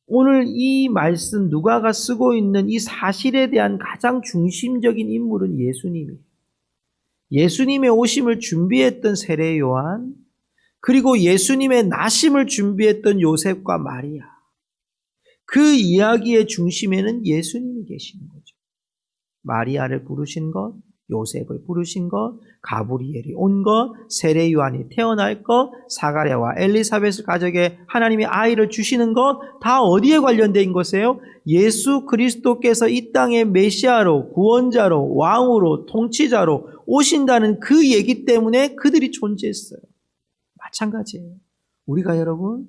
오늘 이 말씀 누가가 쓰고 있는 이 사실에 대한 가장 중심적인 인물은 예수님이에요. 예수님의 오심을 준비했던 세례 요한, 그리고 예수님의 나심을 준비했던 요셉과 마리아. 그 이야기의 중심에는 예수님이 계시는 거죠. 마리아를 부르신 것, 요셉을 부르신 것, 가브리엘이 온 것, 세례 요한이 태어날 것, 사가랴와 엘리사벳 가족에 하나님이 아이를 주시는 것, 다 어디에 관련된 것이에요? 예수 그리스도께서 이 땅의 메시아로, 구원자로, 왕으로, 통치자로 오신다는 그 얘기 때문에 그들이 존재했어요. 마찬가지예요. 우리가 여러분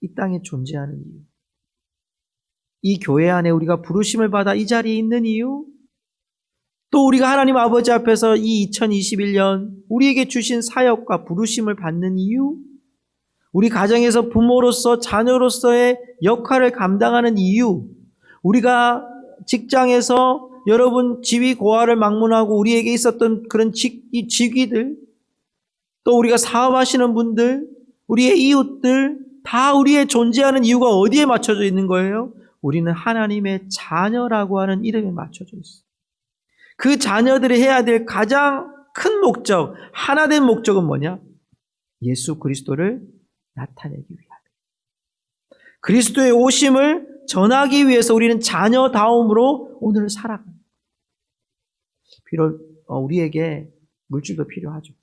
이 땅에 존재하는 이유, 이 교회 안에 우리가 부르심을 받아 이 자리에 있는 이유, 또 우리가 하나님 아버지 앞에서 이 2021년 우리에게 주신 사역과 부르심을 받는 이유, 우리 가정에서 부모로서 자녀로서의 역할을 감당하는 이유, 우리가 직장에서 여러분 지위 고하를 막론하고 우리에게 있었던 그런 직위들, 또 우리가 사업하시는 분들, 우리의 이웃들, 다 우리의 존재하는 이유가 어디에 맞춰져 있는 거예요? 우리는 하나님의 자녀라고 하는 이름에 맞춰져 있어요. 그 자녀들이 해야 될 가장 큰 목적, 하나된 목적은 뭐냐? 예수 그리스도를 나타내기 위하다. 그리스도의 오심을 전하기 위해서 우리는 자녀다움으로 오늘 살아가는 거예요. 비록 우리에게 물질도 필요하죠.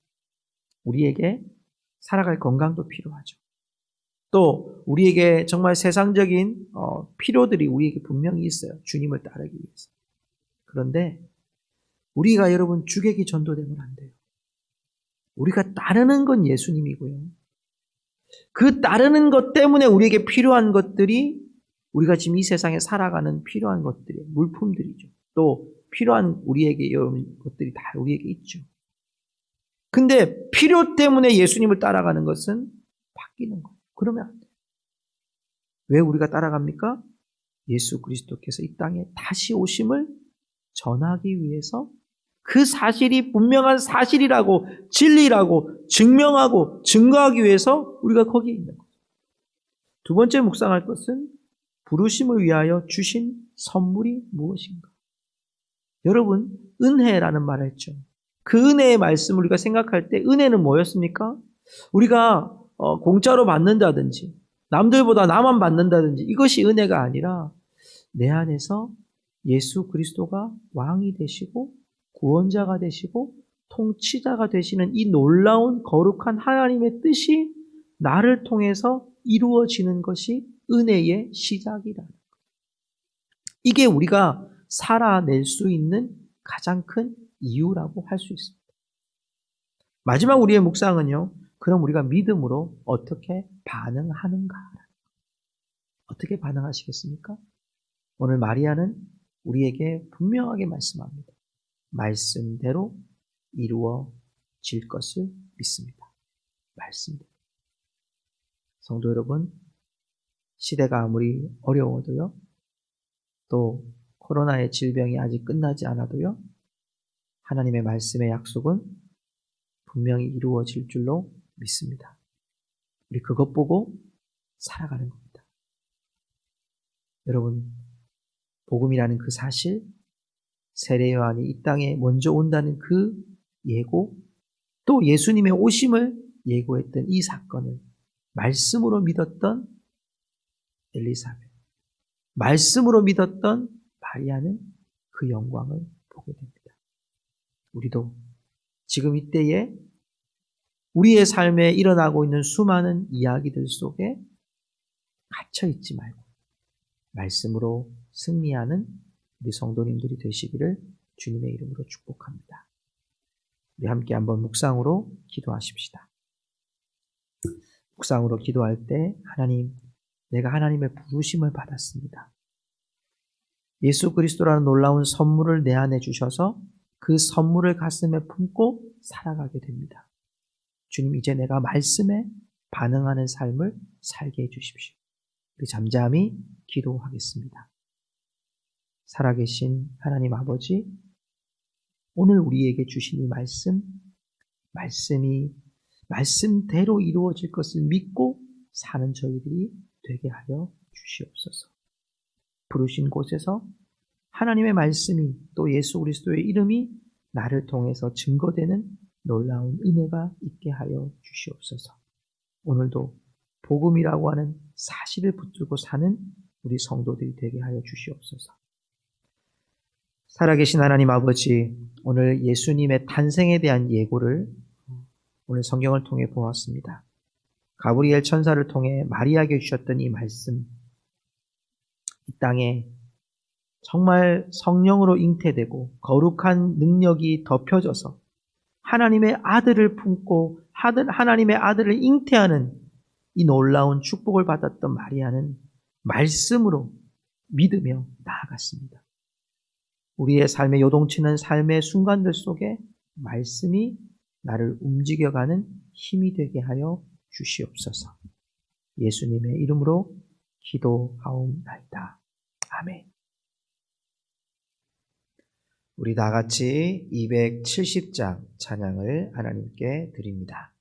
우리에게 살아갈 건강도 필요하죠. 또 우리에게 정말 세상적인 필요들이 우리에게 분명히 있어요. 주님을 따르기 위해서. 그런데 우리가 여러분 주객이 전도되면 안 돼요. 우리가 따르는 건 예수님이고요. 그 따르는 것 때문에 우리에게 필요한 것들이 우리가 지금 이 세상에 살아가는 필요한 것들이 물품들이죠. 또 필요한 우리에게 여러분 것들이 다 우리에게 있죠. 근데 필요 때문에 예수님을 따라가는 것은 바뀌는 거예요. 그러면 안 돼요. 왜 우리가 따라갑니까? 예수 그리스도께서 이 땅에 다시 오심을 전하기 위해서 그 사실이 분명한 사실이라고 진리라고 증명하고 증거하기 위해서 우리가 거기에 있는 거예요. 두 번째 묵상할 것은 부르심을 위하여 주신 선물이 무엇인가? 여러분 은혜라는 말을 했죠. 그 은혜의 말씀을 우리가 생각할 때 은혜는 뭐였습니까? 우리가 공짜로 받는다든지 남들보다 나만 받는다든지 이것이 은혜가 아니라 내 안에서 예수 그리스도가 왕이 되시고 구원자가 되시고 통치자가 되시는 이 놀라운 거룩한 하나님의 뜻이 나를 통해서 이루어지는 것이 은혜의 시작이라는 거예요. 이게 우리가 살아낼 수 있는 가장 큰 이유라고 할 수 있습니다. 마지막 우리의 묵상은요. 그럼 우리가 믿음으로 어떻게 반응하는가? 어떻게 반응하시겠습니까? 오늘 마리아는 우리에게 분명하게 말씀합니다. 말씀대로 이루어질 것을 믿습니다. 말씀대로. 성도 여러분, 시대가 아무리 어려워도요, 또 코로나의 질병이 아직 끝나지 않아도요, 하나님의 말씀의 약속은 분명히 이루어질 줄로 믿습니다. 우리 그것 보고 살아가는 겁니다. 여러분, 복음이라는 그 사실, 세례 요한이 이 땅에 먼저 온다는 그 예고, 또 예수님의 오심을 예고했던 이 사건을 말씀으로 믿었던 엘리사벳, 말씀으로 믿었던 마리아는 그 영광을 보게 됩니다. 우리도 지금 이때에 우리의 삶에 일어나고 있는 수많은 이야기들 속에 갇혀 있지 말고 말씀으로 승리하는 우리 성도님들이 되시기를 주님의 이름으로 축복합니다. 우리 함께 한번 묵상으로 기도하십시다. 묵상으로 기도할 때 하나님, 내가 하나님의 부르심을 받았습니다. 예수 그리스도라는 놀라운 선물을 내 안에 주셔서 그 선물을 가슴에 품고 살아가게 됩니다. 주님, 이제 내가 말씀에 반응하는 삶을 살게 해주십시오. 우리 잠잠히 기도하겠습니다. 살아계신 하나님 아버지, 오늘 우리에게 주신 이 말씀이 말씀대로 이루어질 것을 믿고 사는 저희들이 되게 하여 주시옵소서. 부르신 곳에서 하나님의 말씀이 또 예수 그리스도의 이름이 나를 통해서 증거되는 놀라운 은혜가 있게 하여 주시옵소서. 오늘도 복음이라고 하는 사실을 붙들고 사는 우리 성도들이 되게 하여 주시옵소서. 살아계신 하나님 아버지, 오늘 예수님의 탄생에 대한 예고를 오늘 성경을 통해 보았습니다. 가브리엘 천사를 통해 마리아에게 주셨던 이 말씀, 이 땅에 정말 성령으로 잉태되고 거룩한 능력이 덮여져서 하나님의 아들을 품고 하나님의 아들을 잉태하는 이 놀라운 축복을 받았던 마리아는 말씀으로 믿으며 나아갔습니다. 우리의 삶에 요동치는 삶의 순간들 속에 말씀이 나를 움직여가는 힘이 되게 하여 주시옵소서. 예수님의 이름으로 기도하옵나이다. 아멘. 우리 다 같이 270장 찬양을 하나님께 드립니다.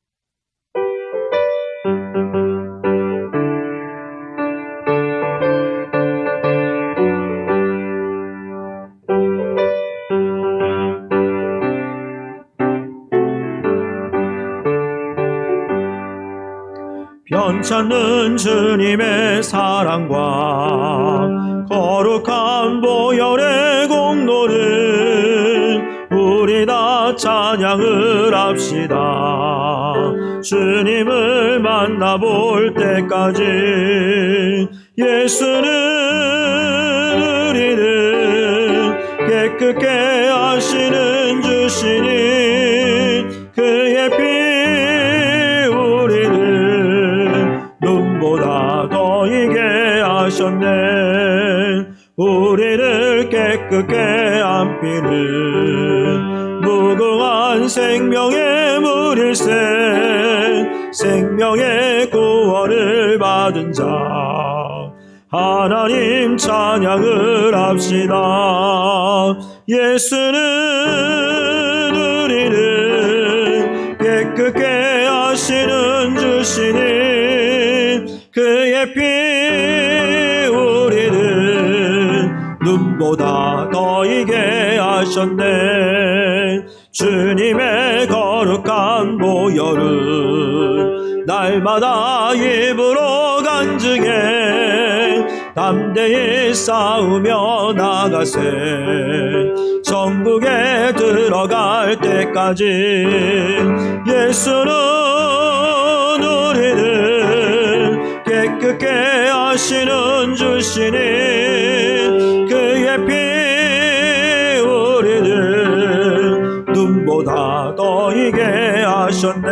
변찮는 주님의 사랑과 거룩한 보혈의 공로를 우리 다 찬양을 합시다. 주님을 만나볼 때까지 예수는 우리를 깨끗게 하시는 주시니 그의 피 눈보다 더 이게 하셨네. 우리를 깨끗게 한 피는 무궁한 생명의 물일세. 생명의 구원을 받은 자 하나님 찬양을 합시다. 예수는 우리를 깨끗게 하시는 주시니 그의 피 우리를 눈보다 더 이게 하셨네. 주님의 거룩한 보혈을 날마다 입으로 간증해 담대히 싸우며 나가세. 천국에 들어갈 때까지 예수는 우리를 깨끗게 하시는 주시니 그의 피 우리를 눈보다 더 이게 하셨네.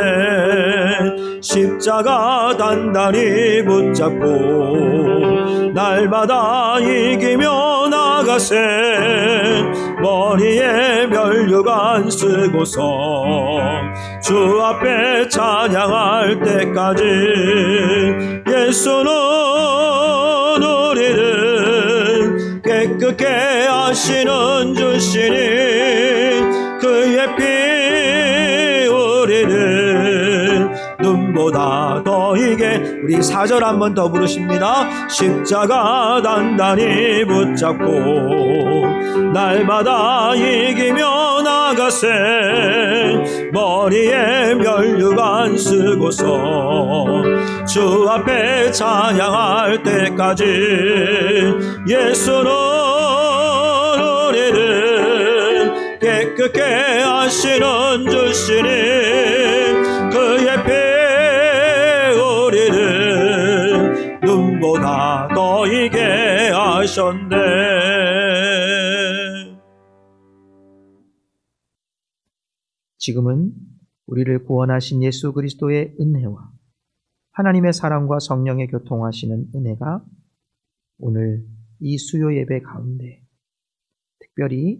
십자가 단단히 붙잡고 날마다 이기며 나가세. 머리에 면류관 쓰고서 주 앞에 찬양할 때까지 예수는 우리를 깨끗게 하시는 주시니 그의 피 우리를 눈보다 더 이게. 우리 4절 한 번 더 부르십니다. 십자가 단단히 붙잡고 날마다 이기며 나가세. 머리에 면류관 쓰고서 주 앞에 찬양할 때까지 예수는 우리를 깨끗게 하시는 주시니 그의 피 우리를 눈보다 더 이게 하셨네. 지금은 우리를 구원하신 예수 그리스도의 은혜와 하나님의 사랑과 성령의 교통하시는 은혜가 오늘 이 수요 예배 가운데 특별히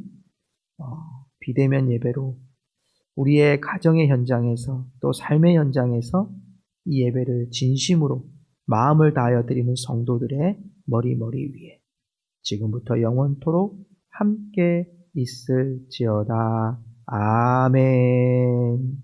비대면 예배로 우리의 가정의 현장에서 또 삶의 현장에서 이 예배를 진심으로 마음을 다하여 드리는 성도들의 머리 위에 지금부터 영원토록 함께 있을지어다. 아멘.